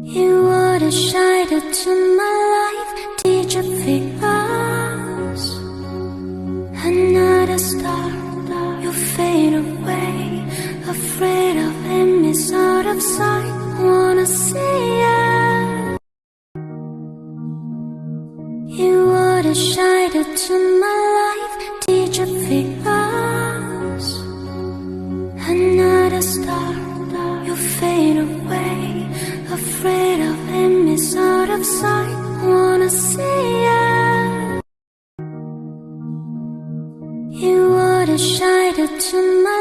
You were the shadow to my life. Did you feel us? Another star, you fade away. Afraid of him is out of sight. Wanna see it. You were the shadow to my life. Did you feel us? Another star, you fade away. Afraid of him is out of sight. Wanna see it. You were the shadow to my